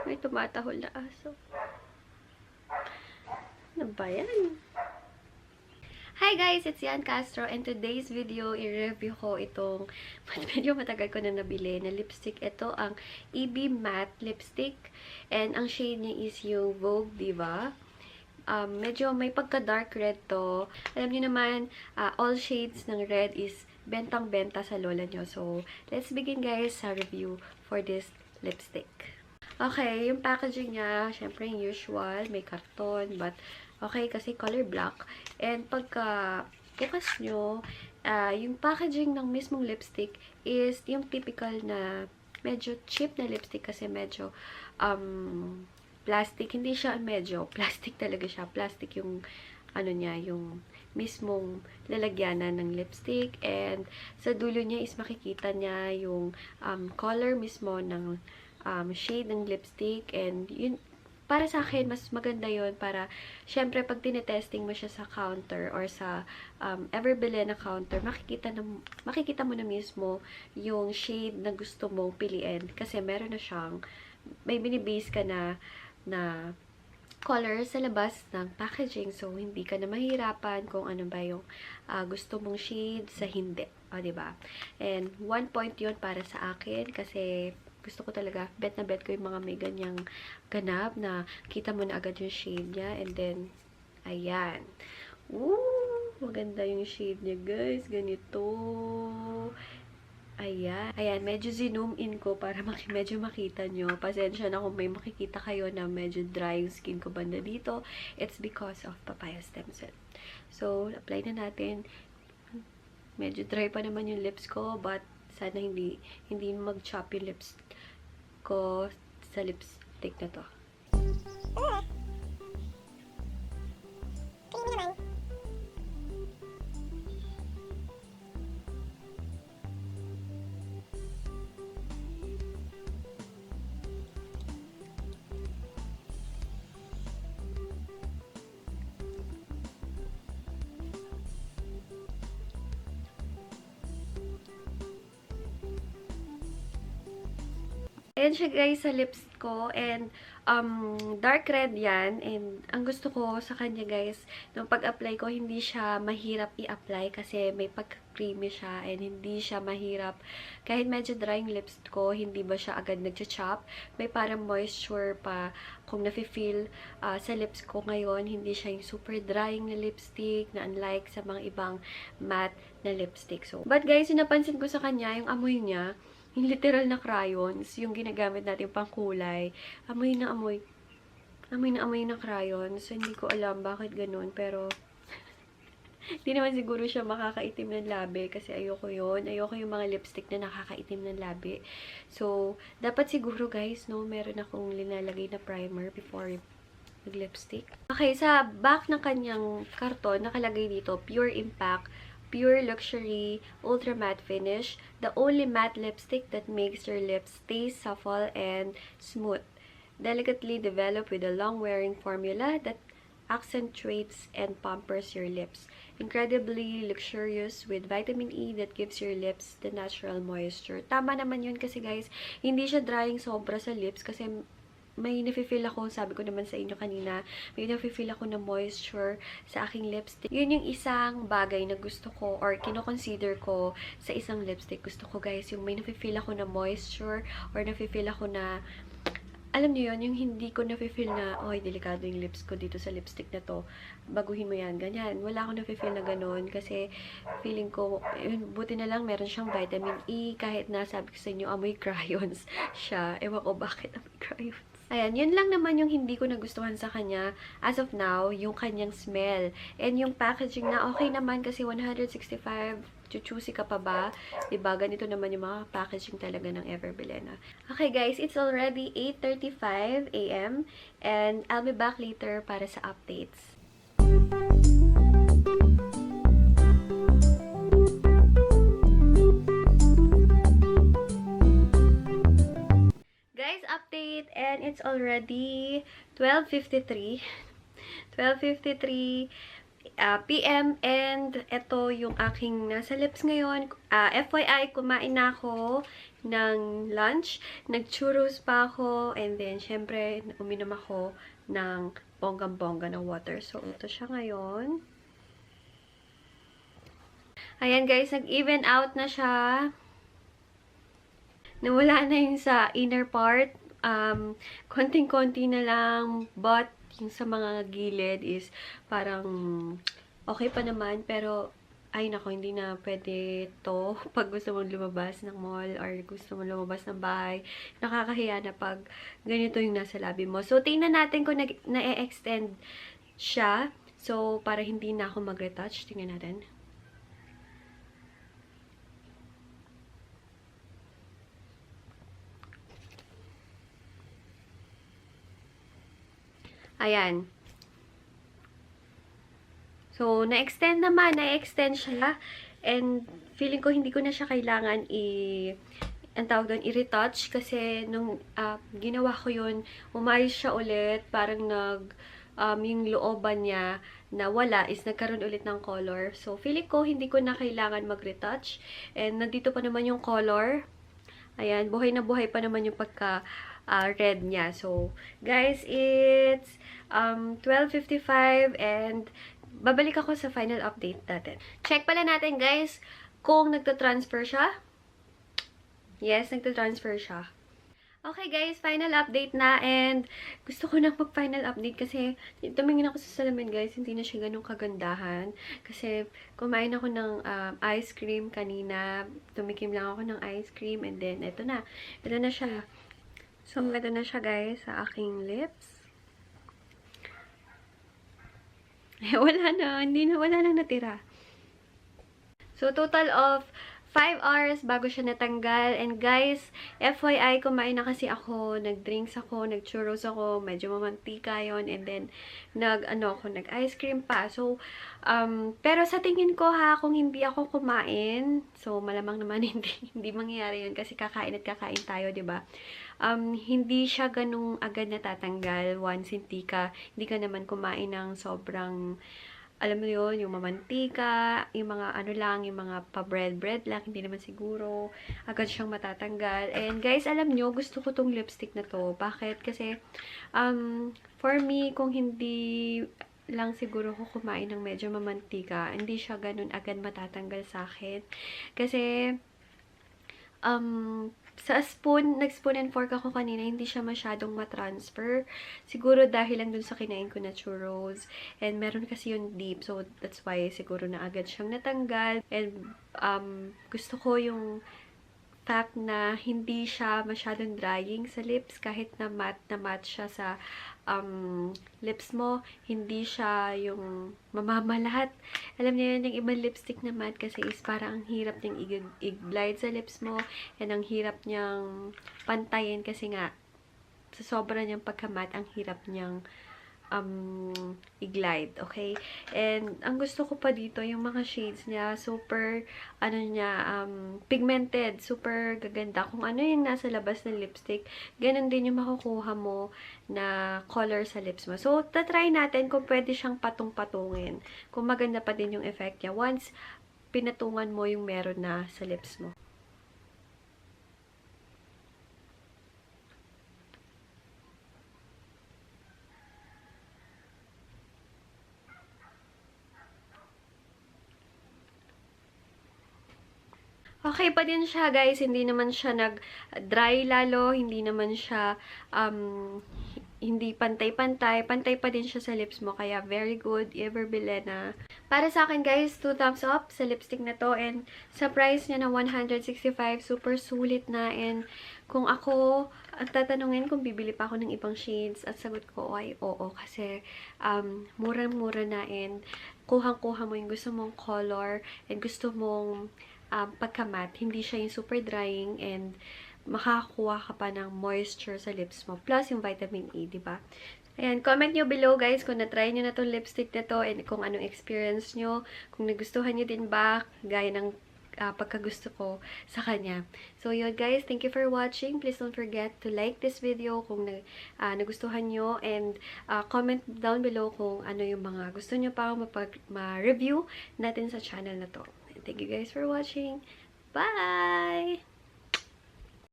May tumatahol na aso. Ano ba yan? Hi guys! It's Yan Castro and today's video, i-review ko itong medyo matagal ko na nabili na lipstick. Ito ang EB Matte Lipstick and ang shade niya is yung Vogue Diva. Medyo may pagka-dark red to. Alam niyo naman, all shades ng red is bentang-benta sa lola nyo. So, let's begin guys sa review for this lipstick. Okay, yung packaging niya, syempre yung usual, may karton, but okay, kasi color black. And pagka bukas nyo, yung packaging ng mismong lipstick is yung typical na medyo cheap na lipstick kasi medyo plastic. Hindi siya medyo, plastic talaga siya. Plastic yung ano niya, yung mismong lalagyanan ng lipstick. And sa dulo niya is makikita niya yung color mismo ng shade ng lipstick. And yun, para sa akin, mas maganda yon para, syempre, pag tinetesting mo siya sa counter or sa Everbile na counter, makikita mo na mismo yung shade na gusto mong piliin. Kasi meron na siyang, may binibase ka na color sa labas ng packaging. So, hindi ka na mahirapan kung ano ba yung gusto mong shade sa hindi. O, diba? And 1 point yun para sa akin kasi gusto ko talaga, bet na bet ko yung mga may ganyang ganap na kita mo na agad yung shade niya. And then, ayan. Woo! Maganda yung shade niya, guys. Ganito. Ayan. Ayan, medyo zoom in ko para medyo makita nyo. Pasensya na kung may makikita kayo na medyo dry yung skin ko banda dito. It's because of papaya stem cell. So, apply na natin. Medyo dry pa naman yung lips ko, but sana hindi mag-chop yung lips ko sa lipstick na to. Creamy naman. Ayan siya guys sa lips ko. And dark red yan. And ang gusto ko sa kanya guys, nung pag-apply ko, hindi siya mahirap i-apply kasi may pagka-creamy siya and hindi siya mahirap. Kahit medyo dry yung lips ko, hindi ba siya agad nag-chop. May parang moisture pa kung nafe-feel sa lips ko ngayon. Hindi siya yung super drying na lipstick na unlike sa mga ibang matte na lipstick. So, but guys, yung napansin ko sa kanya, yung amoy niya, yung literal na crayons, yung ginagamit natin pang kulay, amoy na amoy na crayons. So, hindi ko alam bakit ganun, pero hindi naman siguro siya makakaitim ng labi kasi ayoko yun. Ayoko yung mga lipstick na nakakaitim ng labi. So, dapat siguro guys, no, meron akong linalagay na primer before mag-lipstick. Okay, sa back ng kanyang karton, nakalagay dito, Pure Impact Pure Luxury Ultra Matte Finish, the only matte lipstick that makes your lips stay supple and smooth. Delicately developed with a long-wearing formula that accentuates and pampers your lips. Incredibly luxurious with vitamin E that gives your lips the natural moisture. Tama naman yun kasi guys, hindi siya drying sobra sa lips kasi may nafe-feel ako, sabi ko naman sa inyo kanina, may nafe-feel ako na moisture sa aking lipstick. Yun yung isang bagay na gusto ko or kino-consider ko sa isang lipstick. Gusto ko guys, yung may nafe-feel ako na moisture or nafe-feel ako na, alam niyo yun, yung hindi ko nafe-feel na, oy, delikado yung lips ko dito sa lipstick na to. Baguhin mo yan, ganyan. Wala akong nafe-feel na ganun kasi feeling ko, yun, buti na lang meron siyang vitamin E kahit na sabi ko sa inyo, amoy crayons siya. Ewan ko bakit amoy crayons. Ayan, yun lang naman yung hindi ko nagustuhan sa kanya as of now, yung kanyang smell. And yung packaging na okay naman kasi 165, chuchusi ka pa ba? Diba? Ganito naman yung mga packaging talaga ng Everbile na. Okay guys, it's already 8:35 AM and I'll be back later para sa updates. Guys, update and it's already 12:53 PM and ito yung aking nasa lips ngayon. FYI, kumain na ako ng lunch. Nag-churros pa ako, and then, syempre, uminom ako ng bonggang-bongga na water. So, ito siya ngayon. Ayan guys, nag-even out na siya. Nawala na yung sa inner part. Konting-konti na lang, but yung sa mga gilid is parang okay pa naman, pero ay nako, hindi na pwede to pag gusto mong lumabas ng mall or gusto mong lumabas ng bahay. Nakakahiya na pag ganito yung nasa labi mo. So, tingnan natin kung na-extend siya. So, para hindi na ako mag-retouch, tingnan natin. Ayan. So, na-extend naman. Na-extend siya. And, feeling ko hindi ko na siya kailangan ang tawag doon, i-retouch. Kasi, nung ginawa ko yun, umayos siya ulit. Parang yung looban niya na wala is nagkaroon ulit ng color. So, feeling ko hindi ko na kailangan mag-retouch. And, nandito pa naman yung color. Ayan, buhay na buhay pa naman yung red niya. So, guys, it's 12:55 and babalik ako sa final update natin. Check pala natin, guys, kung nagta-transfer siya. Yes, nagta-transfer siya. Okay, guys, final update na, and gusto ko nang mag-final update kasi tumingin ako sa salamin, guys, hindi na siya ganun kagandahan. Kasi kumain ako ng ice cream kanina, tumikim lang ako ng ice cream, and then ito na siya. So, ito na siya, guys, sa aking lips. Wala na, wala nang natira. So, total of 5 hours bago siya natanggal. And guys, FYI, kumain na kasi ako, nag-drinks ako, nag-churros ako, medyo mamantika yon, and then, nag-ice cream pa. So, pero sa tingin ko ha, kung hindi ako kumain, so, malamang naman hindi mangyayari yun kasi kakain at kakain tayo, diba? Hindi siya ganung agad natatanggal once hindi ka naman kumain ng sobrang, alam mo yun, yung mamantika, yung mga yung mga pa-bread lang, hindi naman siguro agad siyang matatanggal. And guys, alam nyo, gusto ko tong lipstick na to. Bakit? Kasi, for me, kung hindi lang siguro ko kumain ng medyo mamantika, hindi siya ganun agad matatanggal sa akin. Kasi, nag-spoon and fork ako kanina, hindi siya masyadong matransfer. Siguro dahil lang dun sa kinain ko na churros. And meron kasi yung deep. So, that's why siguro na agad siyang natanggal. And, gusto ko yung fact na hindi siya masyadong drying sa lips. Kahit na matte siya sa lips mo, hindi siya yung mamamalat. Alam niyo yun, yung ibang lipstick na matte kasi is parang ang hirap niyang i-glide sa lips mo, and ang hirap niyang pantayin kasi nga sa sobra niyang pagka-matte, ang hirap niyang i-glide, okay? And ang gusto ko pa dito, yung mga shades niya, super, pigmented, super gaganda. Kung ano yung nasa labas ng lipstick, ganun din yung makukuha mo na color sa lips mo. So, tatry natin kung pwede siyang patong-patungin. Kung maganda pa din yung effect niya once pinatungan mo yung meron na sa lips mo. Okay pa din siya, guys. Hindi naman siya nag-dry lalo. Hindi naman siya, hindi pantay-pantay. Pantay pa din siya sa lips mo. Kaya, very good. Ever Bilena. Para sa akin, guys, 2 thumbs up sa lipstick na to. And sa price niya na 165, super sulit na. And kung ako, ang tatanungin kung bibili pa ako ng ibang shades, at sagot ko ay oo. Kasi, murang-mura na. And kuhang-kuha mo yung gusto mong color. And gusto mong pagka-matte, hindi siya yung super drying, and makakakuha ka pa ng moisture sa lips mo. Plus, yung vitamin E, diba? Ayan, comment nyo below, guys, kung na-try nyo na itong lipstick na to, and kung anong experience nyo, kung nagustuhan nyo din ba, gaya ng pagkagusto ko sa kanya. So, yun, guys, thank you for watching. Please don't forget to like this video kung nagustuhan nyo, and comment down below kung ano yung mga gusto nyo pa ma-review natin sa channel na to. Thank you guys for watching. Bye!